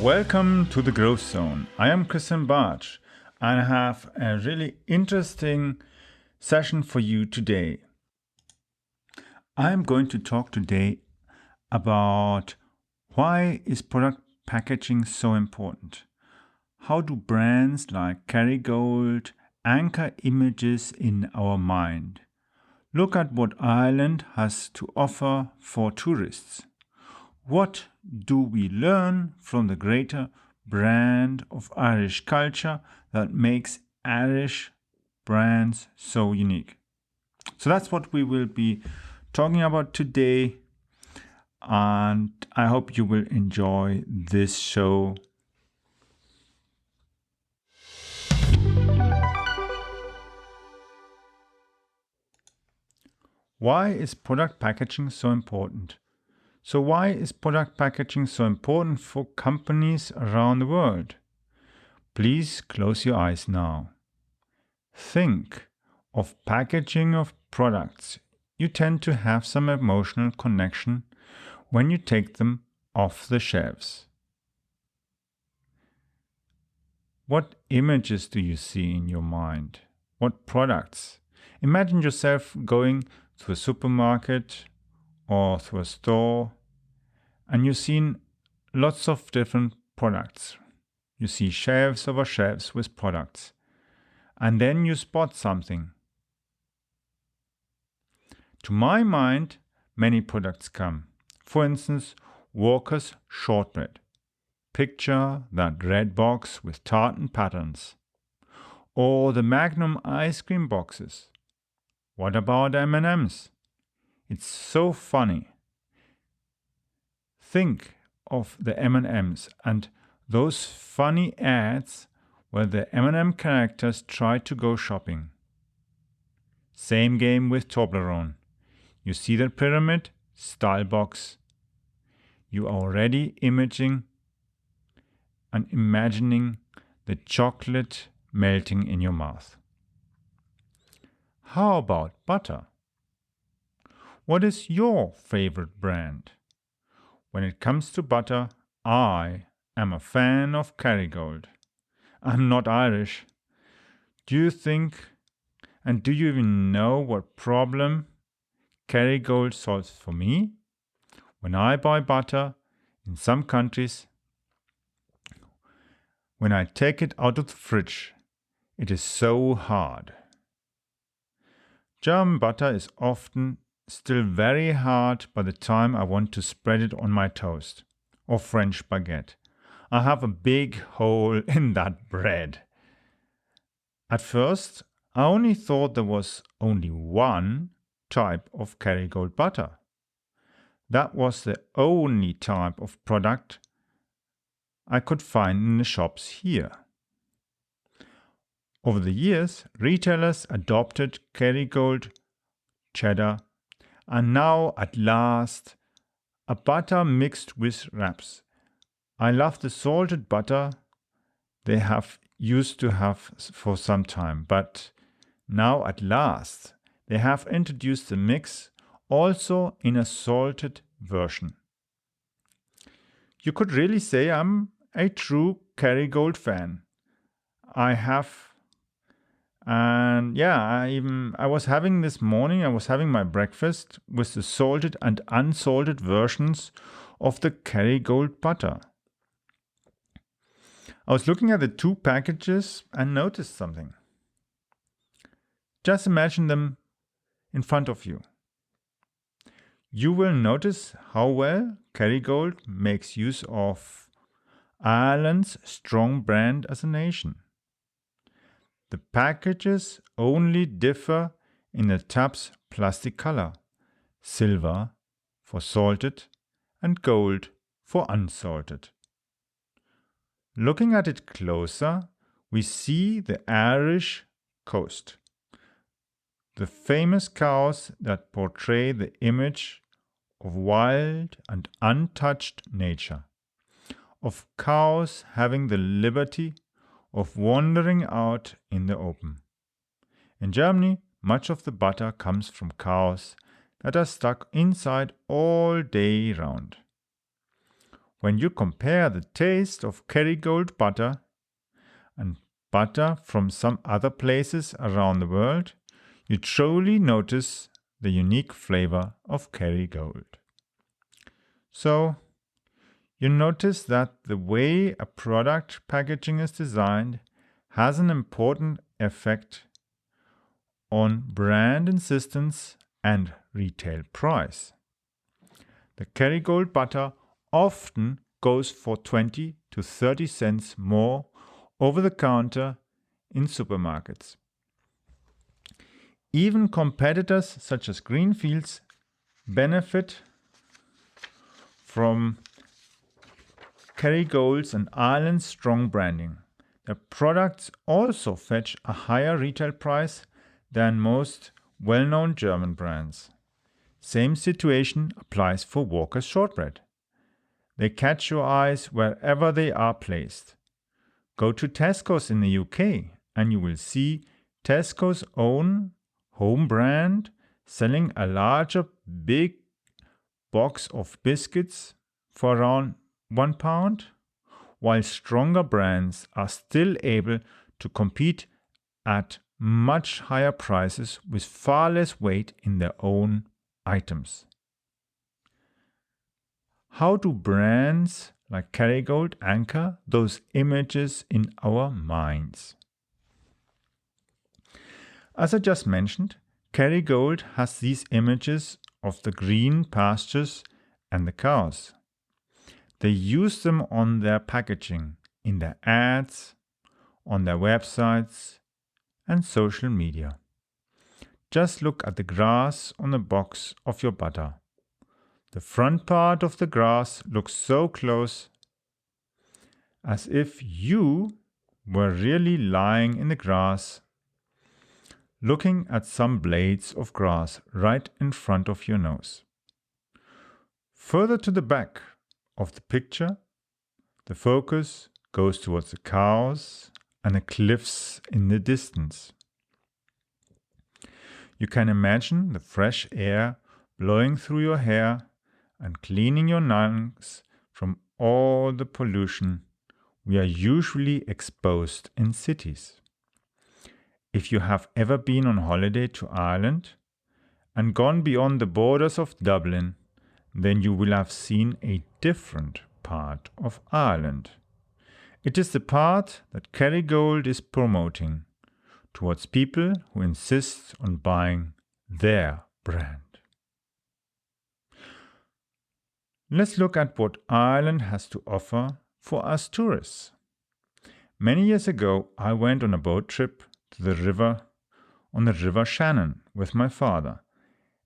Welcome to the Growth Zone. I am Christian Bartsch and I have a really interesting session for you today. I am going to talk today about why is product packaging so important? How do brands like Kerrygold anchor images in our mind? Look at what Ireland has to offer for tourists. What do we learn from the greater brand of Irish culture that makes Irish brands so unique? So that's what we will be talking about today, and I hope you will enjoy this show. Why is product packaging so important? So why is product packaging so important for companies around the world? Please close your eyes now. Think of packaging of products. You tend to have some emotional connection when you take them off the shelves. What images do you see in your mind? What products? Imagine yourself going to a supermarket or to a store and you've seen lots of different products. You see shelves over shelves with products. And then you spot something. To my mind, many products come. For instance, Walker's Shortbread. Picture that red box with tartan patterns. Or the Magnum ice cream boxes. What about M&amps? It's so funny. Think of the M&amps and those funny ads where the M&m characters try to go shopping. Same game with Toblerone. You see that pyramid? Style box. You are already imaging and imagining the chocolate melting in your mouth. How about butter? What is your favorite brand? When it comes to butter, I am a fan of Kerrygold. I'm not Irish. Do you think and do you even know what problem Kerrygold solves for me? When I buy butter in some countries, when I take it out of the fridge, it is so hard. German butter is often still very hard by the time I want to spread it on my toast or French baguette. I have a big hole in that bread. At first, I only thought there was only one type of Kerrygold butter. That was the only type of product I could find in the shops here. Over the years, retailers adopted Kerrygold, cheddar, and now at last a butter mixed with wraps. I love the salted butter they have used to have for some time, but now at last they have introduced the mix also in a salted version. You could really say I'm a true Kerrygold fan. I was having this morning, I was having my breakfast with the salted and unsalted versions of the Kerrygold butter. I was looking at the two packages and noticed something. Just imagine them in front of you. You will notice how well Kerrygold makes use of Ireland's strong brand as a nation. The packages only differ in the tub's plastic color, silver for salted and gold for unsalted. Looking at it closer, we see the Irish coast. The famous cows that portray the image of wild and untouched nature, of cows having the liberty of wandering out in the open. In Germany, much of the butter comes from cows that are stuck inside all day round. when you compare the taste of Kerrygold butter and butter from some other places around the world, you truly notice the unique flavor of Kerrygold. So, you notice that the way a product packaging is designed has an important effect on brand insistence and retail price. The Kerrygold butter often goes for 20 to 30 cents more over the counter in supermarkets. Even competitors such as Greenfields benefit from Kerrygold's and Ireland's strong branding. Their products also fetch a higher retail price than most well-known German brands. Same situation applies for Walker's Shortbread. They catch your eyes wherever they are placed. Go to Tesco's in the UK and you will see Tesco's own home brand selling a larger big box of biscuits for around £1, while stronger brands are still able to compete at much higher prices with far less weight in their own items. How do brands like Kerrygold anchor those images in our minds? As I just mentioned, Kerrygold has these images of the green pastures and the cows. They use them on their packaging, in their ads, on their websites, and social media. Just look at the grass on the box of your butter. The front part of the grass looks so close, as if you were really lying in the grass, looking at some blades of grass right in front of your nose. Further to the back of the picture, the focus goes towards the cows and the cliffs in the distance. You can imagine the fresh air blowing through your hair and cleaning your lungs from all the pollution we are usually exposed in cities. If you have ever been on holiday to Ireland and gone beyond the borders of Dublin, then you will have seen a different part of Ireland. It is the part that Kerrygold is promoting towards people who insist on buying their brand. Let's look at what Ireland has to offer for us tourists. Many years ago, I went on a boat trip to the river Shannon with my father.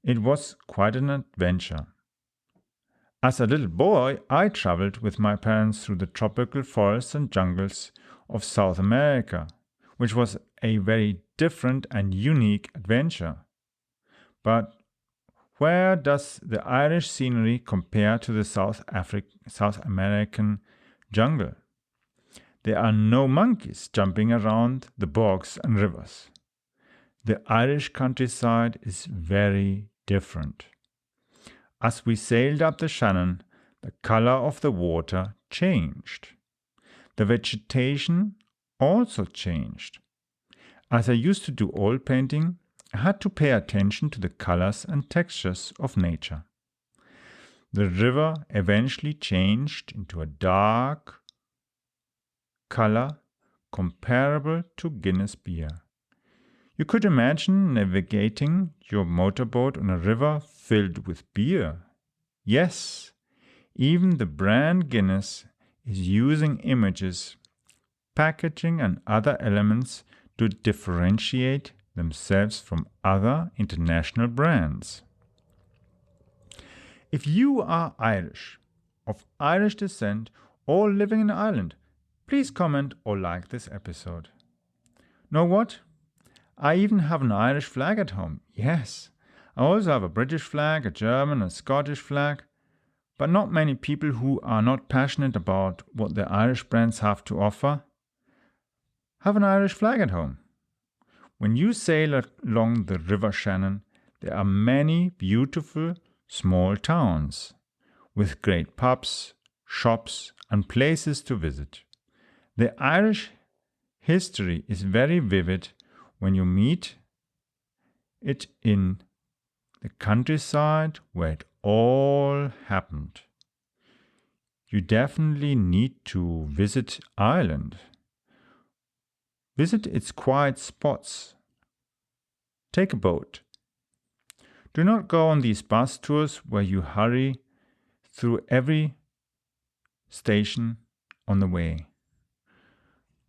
It was quite an adventure. As a little boy, I traveled with my parents through the tropical forests and jungles of South America, which was a very different and unique adventure. But where does the Irish scenery compare to the South American jungle? There are no monkeys jumping around the bogs and rivers. The Irish countryside is very different. As we sailed up the Shannon, the color of the water changed. The vegetation also changed. As I used to do oil painting, I had to pay attention to the colors and textures of nature. The river eventually changed into a dark color comparable to Guinness beer. You could imagine navigating your motorboat on a river filled with beer. Yes, even the brand Guinness is using images, packaging and other elements to differentiate themselves from other international brands. If you are Irish, of Irish descent, or living in Ireland, please comment or like this episode. Know what? I even have an Irish flag at home. Yes, I also have a British flag, a German, a Scottish flag, but not many people who are not passionate about what the Irish brands have to offer have an Irish flag at home. When you sail along the River Shannon, there are many beautiful small towns with great pubs, shops, and places to visit. The Irish history is very vivid when you meet it in the countryside where it all happened. You definitely need to visit Ireland. Visit its quiet spots. Take a boat. Do not go on these bus tours where you hurry through every station on the way.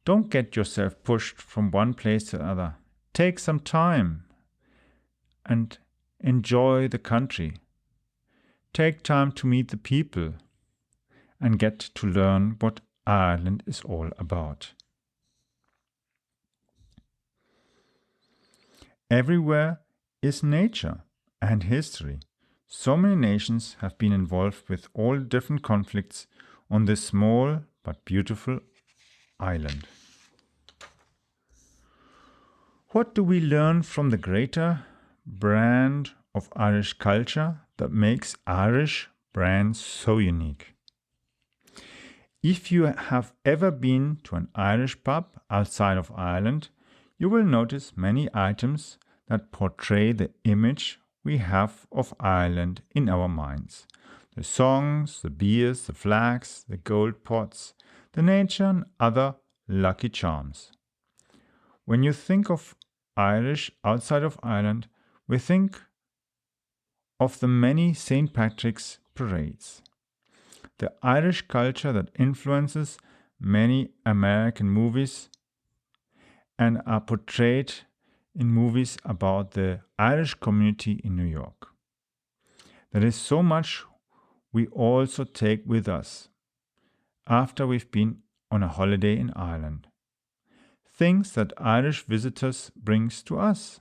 Don't get yourself pushed from one place to the other. Take some time and enjoy the country. Take time to meet the people and get to learn what Ireland is all about. Everywhere is nature and history. So many nations have been involved with all different conflicts on this small but beautiful island. What do we learn from the greater brand of Irish culture that makes Irish brands so unique? If you have ever been to an Irish pub outside of Ireland, you will notice many items that portray the image we have of Ireland in our minds. The songs, the beers, the flags, the gold pots, the nature and other lucky charms. When you think of Irish outside of Ireland, we think of the many St. Patrick's parades. The Irish culture that influences many American movies and are portrayed in movies about the Irish community in New York. There is so much we also take with us after we've been on a holiday in Ireland. Things that Irish visitors brings to us.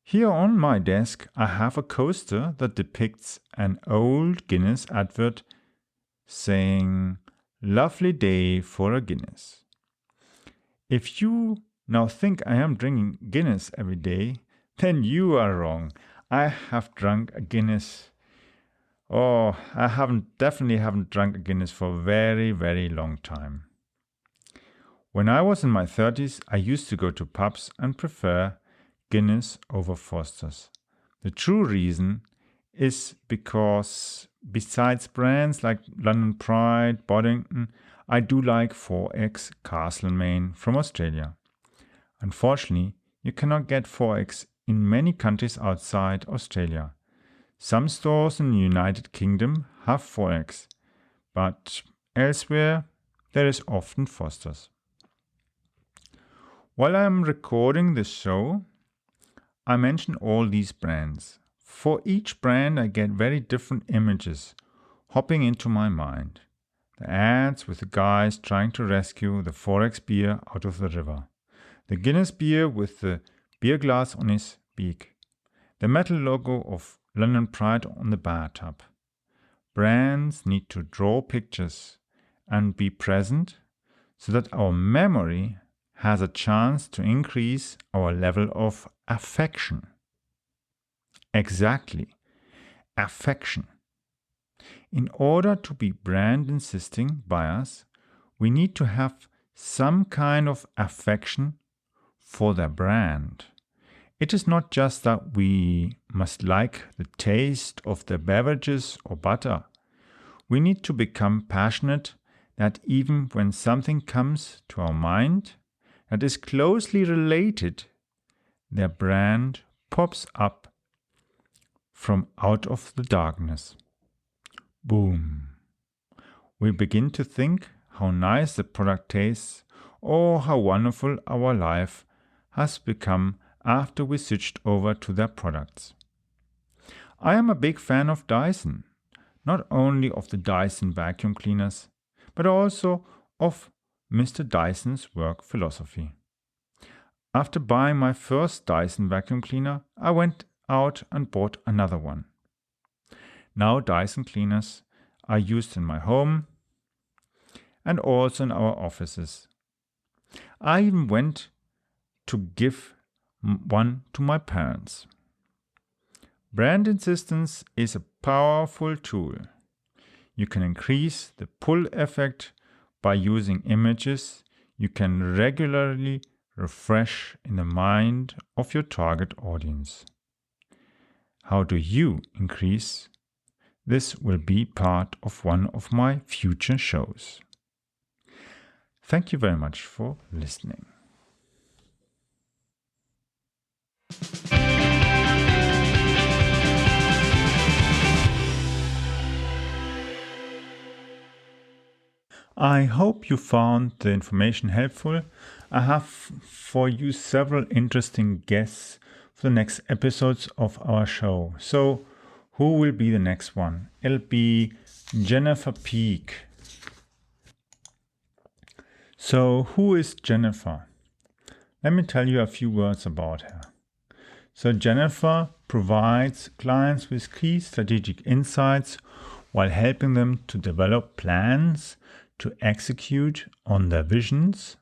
Here on my desk I have a coaster that depicts an old Guinness advert saying, "Lovely day for a Guinness." If you now think I am drinking Guinness every day, then you are wrong. I have drunk a Guinness. Definitely haven't drunk a Guinness for a very, very long time. When I was in my 30s, I used to go to pubs and prefer Guinness over Foster's. The true reason is because besides brands like London Pride, Boddington, I do like 4X Castlemaine from Australia. Unfortunately, you cannot get 4X in many countries outside Australia. Some stores in the United Kingdom have 4X, but elsewhere there is often Foster's. While I am recording this show, I mention all these brands. For each brand I get very different images hopping into my mind. The ads with the guys trying to rescue the 4X beer out of the river. The Guinness beer with the beer glass on his beak. The metal logo of London Pride on the bar tab. Brands need to draw pictures and be present so that our memory has a chance to increase our level of affection. Exactly, affection. In order to be brand insisting by us, we need to have some kind of affection for their brand. It is not just that we must like the taste of their beverages or butter. We need to become passionate that even when something comes to our mind that is closely related, their brand pops up from out of the darkness. Boom. We begin to think how nice the product tastes or how wonderful our life has become after we switched over to their products. I am a big fan of Dyson, not only of the Dyson vacuum cleaners, but also of Mr. Dyson's work philosophy. After buying my first Dyson vacuum cleaner, I went out and bought another one. Now Dyson cleaners are used in my home and also in our offices. I even went to give one to my parents. Brand insistence is a powerful tool. You can increase the pull effect by using images you can regularly refresh in the mind of your target audience. How do you increase? This will be part of one of my future shows. Thank you very much for listening. I hope you found the information helpful. I have for you several interesting guests for the next episodes of our show. So, who will be the next one? It'll be Jennifer Peak. So, who is Jennifer? Let me tell you a few words about her. So, Jennifer provides clients with key strategic insights while helping them to develop plans to execute on their visions,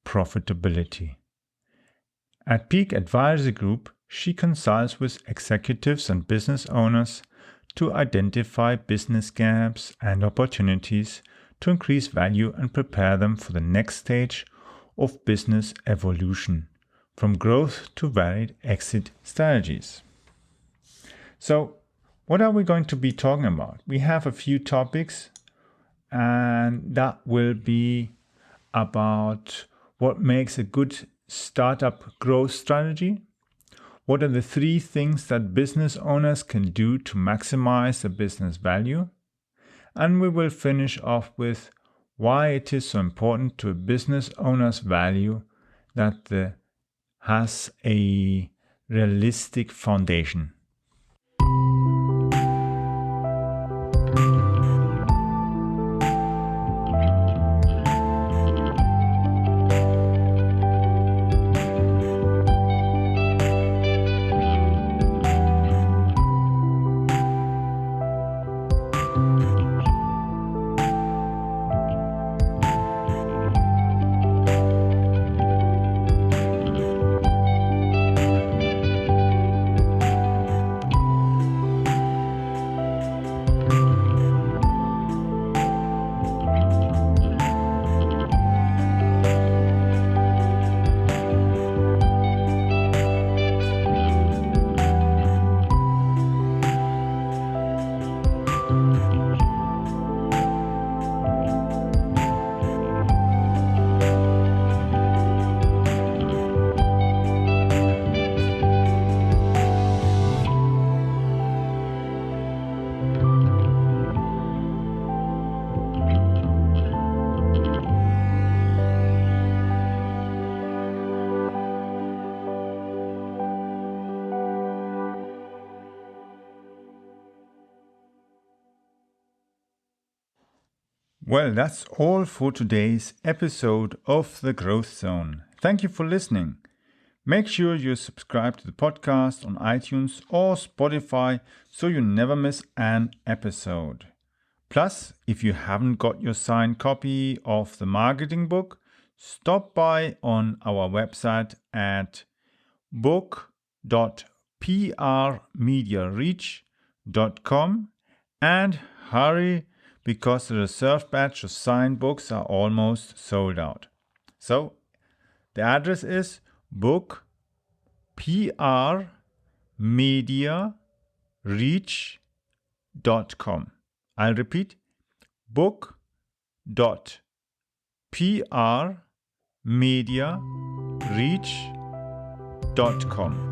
profitability. At Peak Advisory Group, she consults with executives and business owners to identify business gaps and opportunities to increase value and prepare them for the next stage of business evolution, from growth to varied exit strategies. So, what are we going to be talking about? We have a few topics, and that will be about what makes a good startup growth strategy. What are the 3 things that business owners can do to maximize the business value? And we will finish off with why it is so important to a business owner's value that has a realistic foundation. Well, that's all for today's episode of The Growth Zone. Thank you for listening. Make sure you subscribe to the podcast on iTunes or Spotify so you never miss an episode. Plus, if you haven't got your signed copy of the marketing book, stop by on our website at book.prmediareach.com and hurry, because the reserved batch of signed books are almost sold out. So, the address is book.prmediareach.com. I'll repeat, book.prmediareach.com.